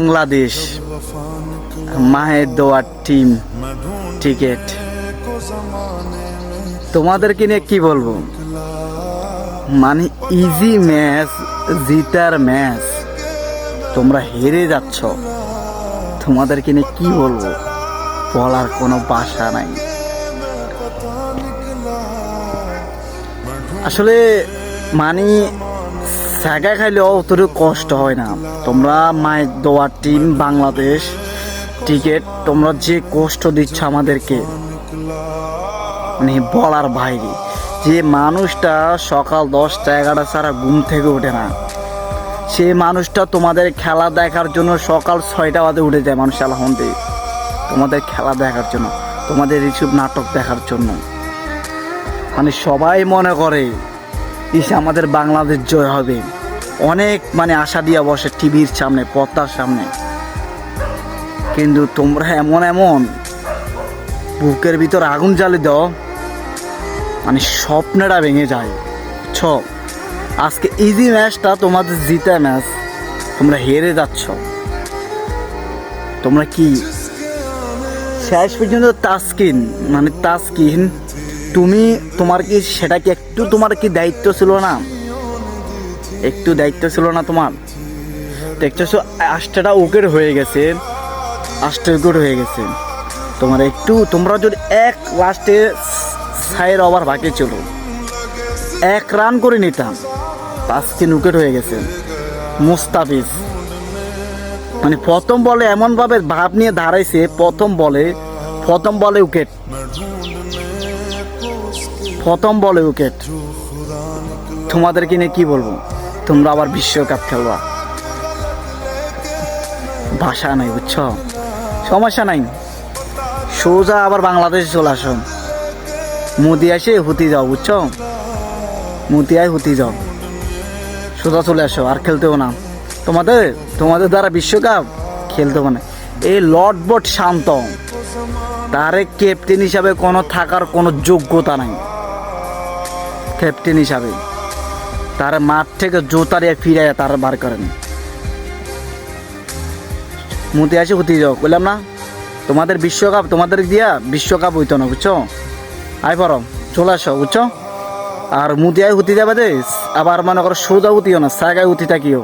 বাংলাদেশ মায়ের দোয়ার team ticket, তোমাদেরকে নিয়ে কি বলবো, মানে ইজি ম্যাচ, জিতার ম্যাচ, তোমরা হেরে যাচ্ছ। তোমাদেরকে নিয়ে কি বলবো, বলার কোনো ভাষা নাই। আসলে মানে জায়গা খাইলেও অতটুকু কষ্ট হয় না। তোমরা মায়ের দোয়ার টিম বাংলাদেশ টিকেট, তোমরা যে কষ্ট দিচ্ছ আমাদেরকে, মানে বলার বাইরে। যে মানুষটা সকাল 10টা 11টা ছাড়া ঘুম থেকে ওঠে না, সে মানুষটা তোমাদের খেলা দেখার জন্য সকাল 6টা বাজে উঠে যায় মানুষ আলাহন্দে, তোমাদের খেলা দেখার জন্য, তোমাদের এইসব নাটক দেখার জন্য। মানে সবাই মনে করে ইস আমাদের বাংলাদেশ জয় হবে, অনেক মানে আশা দিয়ে বসে টিভির সামনে, পর্দার সামনে। কিন্তু তোমরা এমন এমন বুকের ভিতর আগুন জ্বালিয়ে দাও, মানে স্বপ্নটা ভেঙে যায়। আজকে ইজি ম্যাচটা তোমাদের জিতা ম্যাচ, তোমরা হেরে যাচ্ছ। তোমরা কি শেষ পর্যন্ত তাসকিন, মানে তাসকিন তুমি, তোমার কি সেটা কি একটু, তোমার কি দায়িত্ব ছিল না? একটু দায়িত্ব ছিল না তোমার? দেখতেছো 8টা উইকেট হয়ে গেছে, 8টা উইকেট হয়ে গেছে। তোমার একটু, তোমরা যদি এক লাস্টে 6 ওভার বাকি ছিল, 1 রান করে নিতাম। 5 উইকেট হয়ে গেছে। মুস্তাফিজ মানে প্রথম বলে এমনভাবে ভাব নিয়ে দাঁড়াইছে, প্রথম বলে উইকেট, প্রথম বলে উইকেট। তোমাদেরকে নিয়ে কি বলবো, তোমরা আবার বিশ্বকাপ খেলবা, ভাষা নাই, বুঝছো? সমস্যা নাই, সোজা আবার বাংলাদেশে চলে আসো, মোদি আসে হুতি যাও, বুঝছো? মুতিয়ায় হুতি যাও, সোজা চলে আসো, আর খেলতেও না। তোমাদের দ্বারা বিশ্বকাপ খেলতেও না। এই লর্ডবট শান্ত, তারে ক্যাপ্টেন হিসাবে কোনো থাকার কোনো যোগ্যতা নাই। ক্যাপ্টেন হিসাবে তার মাঠ থেকে জোতারিয়া ফিরাইয়া তারা বার করেন। মুতি আসে হুতি যাও, বললাম না? তোমাদের বিশ্বকাপ, তোমাদের দিয়া বিশ্বকাপ হইতো না, বুঝছো? আই পর চলে আসো, বুঝছো? আর মুতিয়ায় হুতি যাবে দে, আবার মনে করো সোজা হুতিও না, সাগায় হুতি থাকিও।